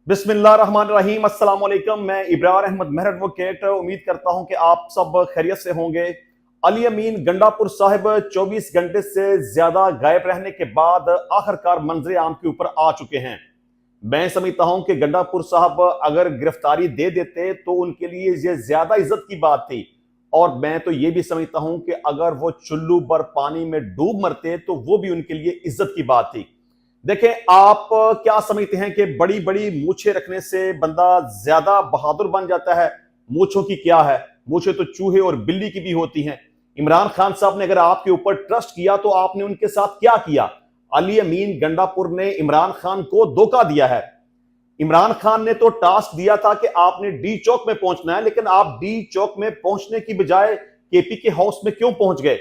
बिस्मिल्लाहिर्रहमानिर्रहीम। अस्सलाम वालेकुम। मैं इब्रार अहमद मेहर एडवोकेट उम्मीद करता हूं कि आप सब खैरियत से होंगे। अली अमीन गंडापुर साहिब 24 घंटे से ज्यादा गायब रहने के बाद आखिरकार मंजर आम के ऊपर आ चुके हैं। मैं समझता हूं कि गंडापुर साहब अगर गिरफ्तारी दे देते तो उनके लिए यह ज्यादा इज्जत की बात थी, और मैं तो यह भी समझता हूं कि अगर वो चुल्लू भर पानी में डूब मरते तो वो भी उनके लिए इज्जत की बात थी। देखें, आप क्या समझते हैं कि बड़ी बड़ी मूछें रखने से बंदा ज्यादा बहादुर बन जाता है? मूछों की क्या है, मूछें तो चूहे और बिल्ली की भी होती हैं। इमरान खान साहब ने अगर आपके ऊपर ट्रस्ट किया तो आपने उनके साथ क्या किया? अली अमीन गंडापुर ने इमरान खान को धोखा दिया है। इमरान खान ने तो टास्क दिया था कि आपने डी चौक में पहुंचना है, लेकिन आप डी चौक में पहुंचने की बजाय केपी के हाउस में क्यों पहुंच गए?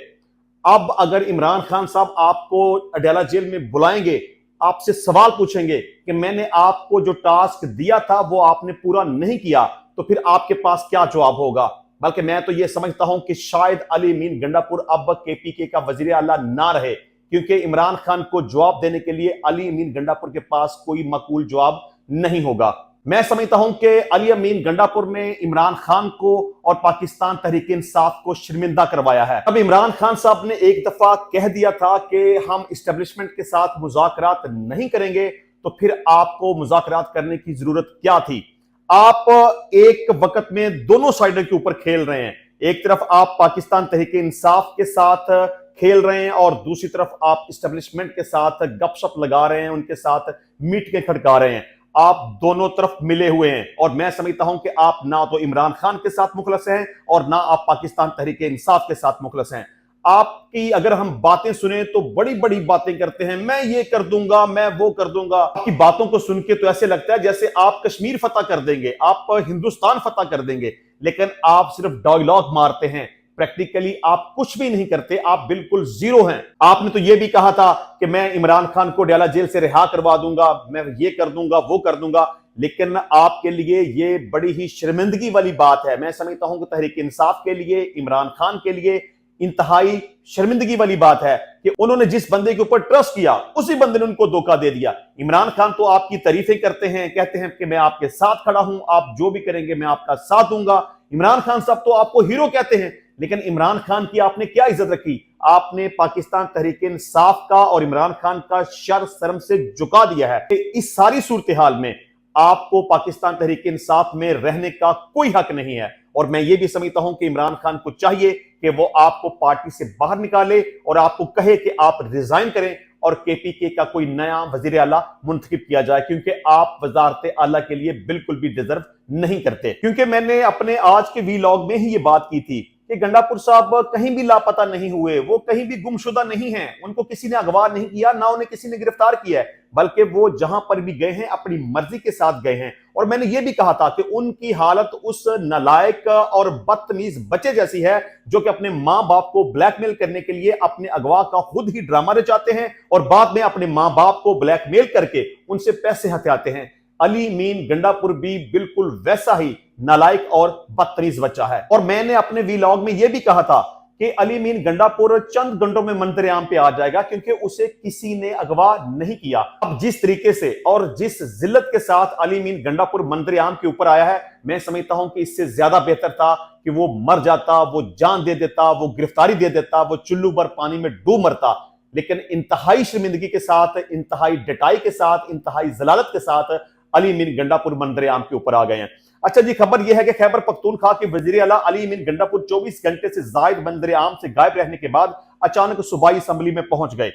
अब अगर इमरान खान साहब आपको अडयाला जेल में बुलाएंगे, आपसे सवाल पूछेंगे कि मैंने आपको जो टास्क दिया था वो आपने पूरा नहीं किया, तो फिर आपके पास क्या जवाब होगा? बल्कि मैं तो यह समझता हूं कि शायद अली अमीन गंडापुर अब केपीके का वजीर आला ना रहे, क्योंकि इमरान खान को जवाब देने के लिए अली अमीन गंडापुर के पास कोई मकबूल जवाब नहीं होगा। मैं समझता हूं कि अली अमीन गंडापुर ने इमरान खान को और पाकिस्तान तहरीक इंसाफ को शर्मिंदा करवाया है। अब इमरान खान साहब ने एक दफा कह दिया था कि हम इस्टेब्लिशमेंट के साथ मुज़ाकरात नहीं करेंगे, तो फिर आपको मुज़ाकरात करने की जरूरत क्या थी? आप एक वक्त में दोनों साइडों के ऊपर खेल रहे हैं। एक तरफ आप पाकिस्तान तहरीक इंसाफ के साथ खेल रहे हैं और दूसरी तरफ आप इस्टेब्लिशमेंट के साथ गपशप लगा रहे हैं, उनके साथ मीटिंगें खड़का रहे हैं। आप दोनों तरफ मिले हुए हैं, और मैं समझता हूं कि आप ना तो इमरान खान के साथ मुखलस हैं और ना आप पाकिस्तान तहरीक इंसाफ के साथ मुखलस हैं। आपकी अगर हम बातें सुने तो बड़ी बड़ी बातें करते हैं, मैं ये कर दूंगा, मैं वो कर दूंगा। आपकी बातों को सुन के तो ऐसे लगता है जैसे आप कश्मीर फतह कर देंगे, आप हिंदुस्तान फतह कर देंगे, लेकिन आप सिर्फ डायलॉग मारते हैं। प्रैक्टिकली आप कुछ भी नहीं करते, आप बिल्कुल जीरो हैं। आपने तो यह भी कहा था कि मैं इमरान खान को अडयाला जेल से रिहा करवा दूंगा, मैं ये कर दूंगा, वो कर दूंगा, लेकिन आपके लिए ये बड़ी ही शर्मिंदगी वाली बात है। मैं समझता हूं कि तहरीक इंसाफ के लिए, इमरान खान के लिए इंतहाई शर्मिंदगी वाली बात है कि उन्होंने जिस बंदे के ऊपर ट्रस्ट किया उसी बंदे ने उनको धोखा दे दिया। इमरान खान तो आपकी तारीफें करते हैं, कहते हैं कि मैं आपके साथ खड़ा हूं, आप जो भी करेंगे मैं आपका साथ दूंगा। इमरान खान साहब तो आपको हीरो कहते हैं, लेकिन इमरान खान की आपने क्या इज्जत रखी? आपने पाकिस्तान तहरीक इंसाफ का और इमरान खान का शर शर्म से झुका दिया है। इस सारी सूरत हाल में आपको पाकिस्तान तहरीक इंसाफ में रहने का कोई हक नहीं है, और मैं ये भी समझता हूं कि इमरान खान को चाहिए कि वो आपको पार्टी से बाहर निकाले और आपको कहे कि आप रिजाइन करें और केपीके का कोई नया वजीर आला मुंतखब किया जाए, क्योंकि आप वजारत आला के लिए बिल्कुल भी डिजर्व नहीं करते। क्योंकि मैंने अपने आज के वीलॉग में ही ये बात की थी कि गंडापुर साहब कहीं भी लापता नहीं हुए, वो कहीं भी गुमशुदा नहीं हैं, उनको किसी ने अगवा नहीं किया, ना उन्हें किसी ने गिरफ्तार किया है, बल्कि वो जहां पर भी गए हैं अपनी मर्जी के साथ गए हैं। और मैंने ये भी कहा था कि उनकी हालत उस नालायक और बदतमीज बच्चे जैसी है जो कि अपने मां बाप को ब्लैकमेल करने के लिए अपने अगवा का खुद ही ड्रामा रचाते हैं और बाद में अपने मां बाप को ब्लैकमेल करके उनसे पैसे हथियाते हैं। अली अमीन गंडापुर भी बिल्कुल वैसा ही नालायक और बदतमीज बच्चा है। और मैंने अपने वीलॉग में यह भी कहा था कि अली अमीन गंडापुर चंद घंटों में मंजर आम पे आ जाएगा, क्योंकि उसे किसी ने अगवा नहीं किया। अब जिस तरीके से और जिस जिल्लत के साथ अली अमीन गंडापुर मंजर आम के ऊपर आया है, मैं समझता हूं कि इससे ज्यादा बेहतर था कि वो मर जाता, वो जान दे देता, वो गिरफ्तारी दे देता, वो चुल्लू भर पानी में डूब मरता। लेकिन इंतहाई शर्मिंदगी के साथ, इंतहाई डटाई के साथ, इंतहाई जलालत के साथ अली अमीन गंडापुर मंजर आम के ऊपर आ गए हैं। अच्छा जी, खबर यह है कि खैबर पख्तूनख्वा के वजीर आला अली अमीन गंडापुर 24 घंटे से जायद मंजर आम से गायब रहने के बाद अचानक सूबाई असम्बली में पहुंच गए।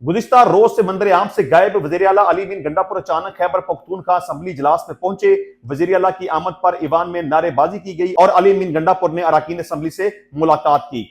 गुज़िश्ता रोज से मंजर आम से गायब वजीर आला अली अमीन गंडापुर अचानक खैबर पख्तूनख्वा असम्बली इजलास में पहुंचे। वजीर आला की आमद पर ईवान में नारेबाजी की गई और अली अमीन गंडापुर ने अरकान असम्बली से मुलाकात की।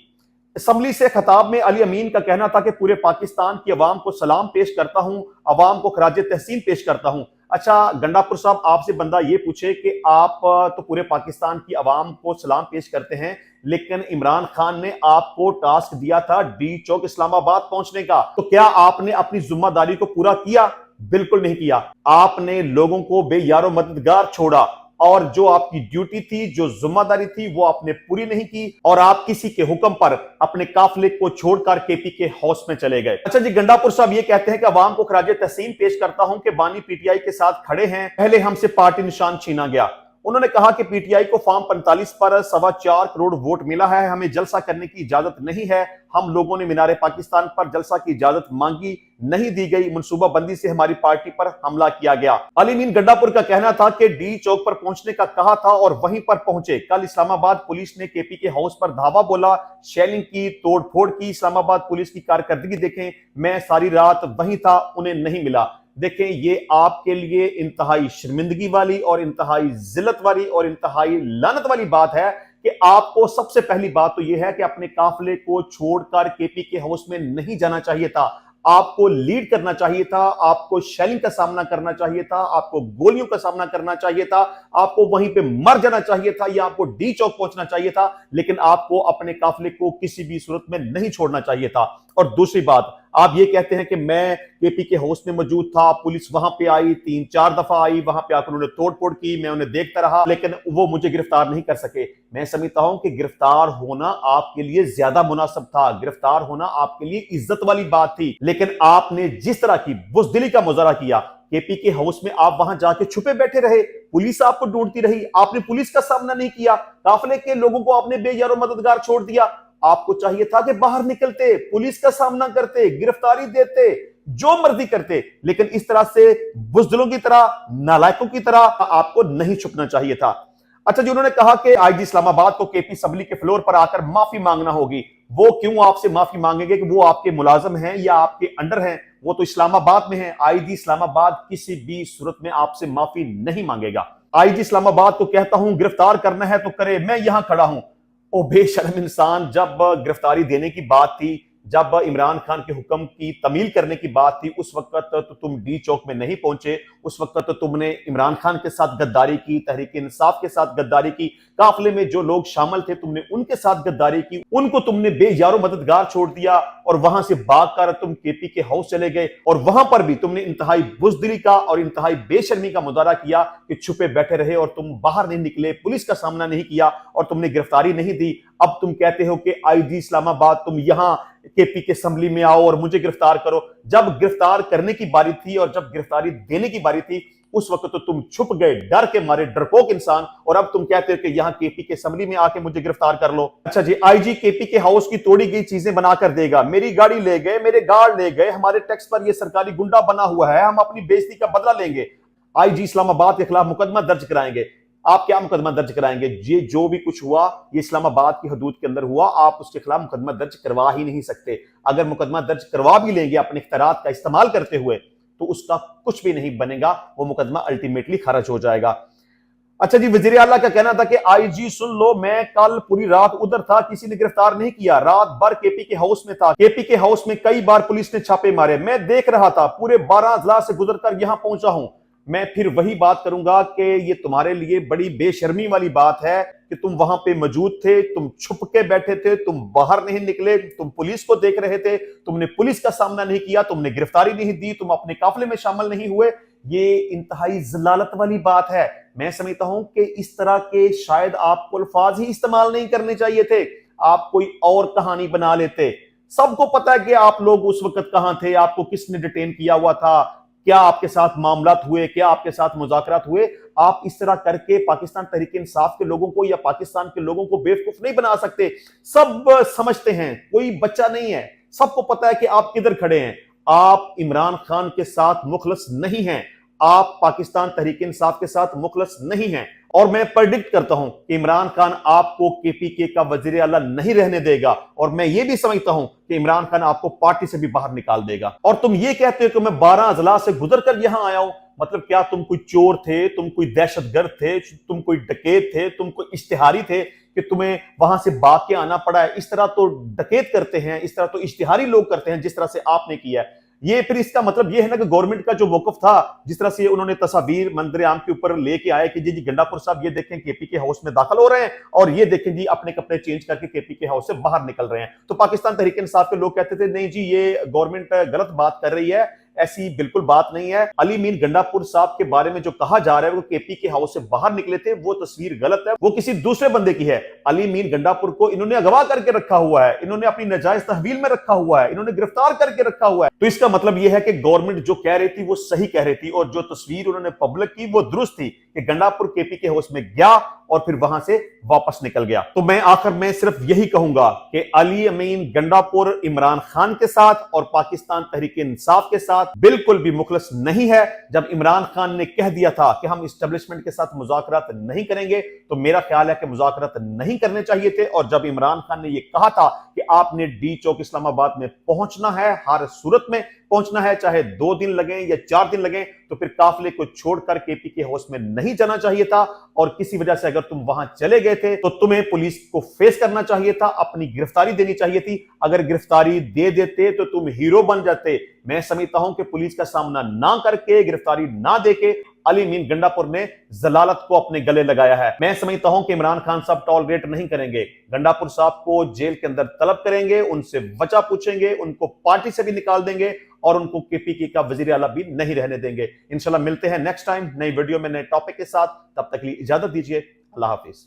असम्बली से खिताब में अली अमीन का कहना था कि पूरे पाकिस्तान की अवाम को सलाम पेश करता हूं, अवाम को खराज तहसीन पेश करता हूं। अच्छा गंडापुर साहब, आपसे बंदा ये पूछे कि आप तो पूरे पाकिस्तान की अवाम को सलाम पेश करते हैं, लेकिन इमरान खान ने आपको टास्क दिया था डी चौक इस्लामाबाद पहुंचने का, तो क्या आपने अपनी जिम्मेदारी को पूरा किया? बिल्कुल नहीं किया। आपने लोगों को बेयारो मददगार छोड़ा, और जो आपकी ड्यूटी थी, जो जिम्मेदारी थी, वो आपने पूरी नहीं की और आप किसी के हुक्म पर अपने काफिले को छोड़कर केपी के हाउस में चले गए। अच्छा जी, गंडापुर साहब ये कहते हैं कि अवाम को खराजे तहसीन पेश करता हूं कि बानी पीटीआई के साथ खड़े हैं, पहले हमसे पार्टी निशान छीना गया। उन्होंने कहा कि पीटीआई को फॉर्म 45 पर 4.25 करोड़ वोट मिला है, हमें जलसा करने की इजाजत नहीं है। हम लोगों ने मीनारे पाकिस्तान पर जलसा की इजाजत मांगी, नहीं दी गई। मनसूबाबंदी से हमारी पार्टी पर हमला किया गया। अली मीन गंडापुर का कहना था कि डी चौक पर पहुंचने का कहा था और वहीं पर पहुंचे। कल इस्लामाबाद पुलिस ने केपी के हाउस पर धावा बोला, शेलिंग की, तोड़फोड़ की। इस्लामाबाद पुलिस की कारकर्दगी देखें, मैं सारी रात वहीं था, उन्हें नहीं मिला। देखें, ये आपके लिए इंतहाई शर्मिंदगी वाली और इंतहाई जिल्लत वाली और इंतहाई लानत वाली बात है कि आपको सबसे पहली बात तो यह है कि अपने काफिले को छोड़कर केपी के हाउस में नहीं जाना चाहिए था। आपको लीड करना चाहिए था, आपको शेलिंग का सामना करना चाहिए था, आपको गोलियों का सामना करना चाहिए था, आपको वहीं पे मर जाना चाहिए था या आपको डी चौक पहुंचना चाहिए था, लेकिन आपको अपने काफिले को किसी भी सूरत में नहीं छोड़ना चाहिए था। और दूसरी बात, आप ये कहते हैं कि मैं केपी के हाउस में मौजूद था, पुलिस वहां पे आई, 3-4 दफा आई, वहां पे आकर उन्होंने तोड़फोड़ की, मैं उन्हें देखता रहा, लेकिन वो मुझे गिरफ्तार नहीं कर सके। मैं समझता हूं कि गिरफ्तार होना आपके लिए ज्यादा मुनासिब था, गिरफ्तार होना आपके लिए इज्जत वाली बात थी, लेकिन आपने जिस तरह की बुज़दिली का मुजाहरा किया, केपी के हाउस में आप वहां जाके छुपे बैठे रहे, पुलिस आपको ढूंढती रही, आपने पुलिस का सामना नहीं किया, काफिले के लोगों को आपने बेयारो मददगार छोड़ दिया। आपको चाहिए था कि बाहर निकलते, पुलिस का सामना करते, गिरफ्तारी देते, जो मर्जी करते, लेकिन इस तरह से बुज़दिलों की तरह, नालायकों की तरह आपको नहीं छुपना चाहिए था। अच्छा जी, उन्होंने कहा कि आईजी इस्लामाबाद को केपी असम्बली के फ्लोर पर आकर माफी मांगना होगी। वो क्यों आपसे माफी मांगेंगे कि वो आपके मुलाजिम हैं या आपके अंडर हैं? वो तो इस्लामाबाद में है। आईजी इस्लामाबाद किसी भी सूरत में आपसे माफी नहीं मांगेगा। आईजी इस्लामाबाद को कहता हूं, गिरफ्तार करना है तो करे, मैं यहां खड़ा हूं। ओ बेशर्म इंसान, जब गिरफ्तारी देने की बात थी, जब इमरान खान के हुक्म की तमील करने की बात थी, उस वक्त तो तुम डी चौक में नहीं पहुंचे। उस वक्त तो तुमने इमरान खान के साथ गद्दारी की, तहरीक इंसाफ के साथ गद्दारी की, काफिले में जो लोग शामिल थे तुमने उनके साथ गद्दारी की, उनको तुमने बेयारो मददगार छोड़ दिया और वहां से भागकर तुम केपी के हाउस चले गए और वहां पर भी तुमने इंतहाई बुज़दिली का और इंतहाई बेशर्मी का मुजाहरा किया कि छुपे बैठे रहे और तुम बाहर नहीं निकले, पुलिस का सामना नहीं किया और तुमने गिरफ्तारी नहीं दी। अब तुम कहते हो कि आईजी इस्लामाबाद तुम यहां केपी के असम्बली में आओ और मुझे गिरफ्तार करो। जब गिरफ्तार करने की बारी थी और जब गिरफ्तारी देने की बारी थी, उस वक्त तो तुम छुप गए, डर के मारे, डरपोक इंसान, और अब तुम कहते हो कि यहां केपी के असम्बली में आके मुझे गिरफ्तार कर लो। अच्छा जी, आईजी केपी के हाउस की तोड़ी गई चीजें बनाकर देगा, मेरी गाड़ी ले गए, मेरे गार्ड ले गए, हमारे टैक्स पर यह सरकारी गुंडा बना हुआ है, हम अपनी बेइज्जती का बदला लेंगे। आईजी इस्लामाबाद के खिलाफ मुकदमा दर्ज कराएंगे। आप क्या मुकदमा दर्ज कराएंगे? ये जो भी कुछ हुआ ये इस्लामाबाद की हदूद के अंदर हुआ, आप उसके खिलाफ मुकदमा दर्ज करवा ही नहीं सकते। अगर मुकदमा दर्ज करवा भी लेंगे अपने इख्तियारात का इस्तेमाल करते हुए, तो उसका कुछ भी नहीं बनेगा, वो मुकदमा अल्टीमेटली खारिज हो जाएगा। अच्छा जी, वजीर आला का कहना था कि आईजी सुन लो, मैं कल पूरी रात उधर था, किसी ने गिरफ्तार नहीं किया, रात भर केपी के हाउस में था, केपी के हाउस में कई बार पुलिस ने छापे मारे, मैं देख रहा था, पूरे 12 अजला से गुजरकर यहां पहुंचा हूं। मैं फिर वही बात करूंगा कि ये तुम्हारे लिए बड़ी बेशर्मी वाली बात है कि तुम वहां पे मौजूद थे, तुम छुप के बैठे थे, तुम बाहर नहीं निकले, तुम पुलिस को देख रहे थे, तुमने पुलिस का सामना नहीं किया, तुमने गिरफ्तारी नहीं दी, तुम अपने काफिले में शामिल नहीं हुए। ये इंतहाई जलालत वाली बात है। मैं समझता हूं कि इस तरह के शायद आपको अल्फाज ही इस्तेमाल नहीं करने चाहिए थे, आप कोई और कहानी बना लेते। सबको पता है कि आप लोग उस वक्त कहां थे, आपको किसने डिटेन किया हुआ था, क्या आपके साथ मामलात हुए, क्या आपके साथ मुज़ाकरात हुए। आप इस तरह करके पाकिस्तान तहरीक इंसाफ के लोगों को या पाकिस्तान के लोगों को बेवकूफ नहीं बना सकते। सब समझते हैं, कोई बच्चा नहीं है, सबको पता है कि आप किधर खड़े हैं। आप इमरान खान के साथ मुखलस नहीं हैं, आप पाकिस्तान तहरीक इंसाफ के साथ मुखलस नहीं हैं, और मैं प्रेडिक्ट करता हूं कि इमरान खान आपको केपीके का वजीर आला नहीं रहने देगा, और मैं ये भी समझता हूं कि इमरान खान आपको पार्टी से भी बाहर निकाल देगा। और तुम ये कहते हो कि मैं 12 अजला से गुजर कर यहां आया हूं, मतलब क्या तुम कोई चोर थे, तुम कोई दहशतगर्द थे, तुम कोई डकैत थे, तुम कोई इश्तिहारी थे कि तुम्हें वहां से भाग के आना पड़ा है? इस तरह तो डकैत करते हैं, इस तरह तो इश्तिहारी लोग करते हैं जिस तरह से आपने किया है। ये फिर इसका मतलब ये है ना कि गवर्नमेंट का जो मौकफ था, जिस तरह से उन्होंने तस्वीर मंजर आम के ऊपर लेके आए कि जी गंडापुर साहब ये देखें केपी के हाउस में दाखिल हो रहे हैं और ये देखें जी अपने कपड़े चेंज करके केपी के हाउस से बाहर निकल रहे हैं, तो पाकिस्तान तहरीक इंसाफ के लोग कहते थे नहीं जी ये गवर्नमेंट गलत बात कर रही है, ऐसी बिल्कुल बात नहीं है। अली मीन गंडापुर साहब के बारे में जो कहा जा रहा है वो केपी के हाउस से बाहर निकले थे, वो तस्वीर गलत है, वो किसी दूसरे बंदे की है। अली मीन गंडापुर को इन्होंने अगवा करके रखा हुआ है, इन्होंने अपनी नाजायज तहवील में रखा हुआ है, इन्होंने गिरफ्तार करके रखा हुआ है। तो इसका मतलब यह है कि गवर्नमेंट जो कह रही थी वो सही कह रही थी, और जो तस्वीर उन्होंने पब्लिक की वो दुरुस्त थी कि गंडापुर केपी के हाउस में गया और फिर वहां से वापस निकल गया। तो मैं आखिर में सिर्फ यही कहूंगा कि अली अमीन गंडापुर इमरान खान के साथ और पाकिस्तान तहरीक इंसाफ के साथ बिल्कुल भी मुखलस नहीं है। जब इमरान खान ने कह दिया था कि हम इस्टेब्लिशमेंट के साथ मुज़ाकरात नहीं करेंगे, तो मेरा ख्याल है कि मुज़ाकरात नहीं करने चाहिए थे। और जब इमरान खान ने यह कहा था कि आपने डी चौक इस्लामाबाद में पहुंचना है, हर सूरत में पहुंचना है, चाहे 2 दिन लगे या 4 दिन लगे, तो फिर काफिले को छोड़कर केपी के हाउस में नहीं जाना चाहिए था। और किसी वजह से अगर तुम वहां चले गए थे तो तुम्हें पुलिस को फेस करना चाहिए था, अपनी गिरफ्तारी देनी चाहिए थी। अगर गिरफ्तारी दे देते तो तुम हीरो बन जाते। मैं समझता हूं कि पुलिस का सामना ना करके, गिरफ्तारी ना देके अली मीन गंडापुर ने जलालत को अपने गले लगाया है। मैं समझता हूं कि इमरान खान साहब टॉलरेट नहीं करेंगे, गंडापुर साहब को जेल के अंदर तलब करेंगे, उनसे वजह पूछेंगे, उनको पार्टी से भी निकाल देंगे और उनको केपीके का वजीर आला भी नहीं रहने देंगे। इंशाल्लाह मिलते हैं नेक्स्ट टाइम नई वीडियो में नए टॉपिक के साथ। तब तक के लिए इजाजत दीजिए। अल्लाह हाफिज।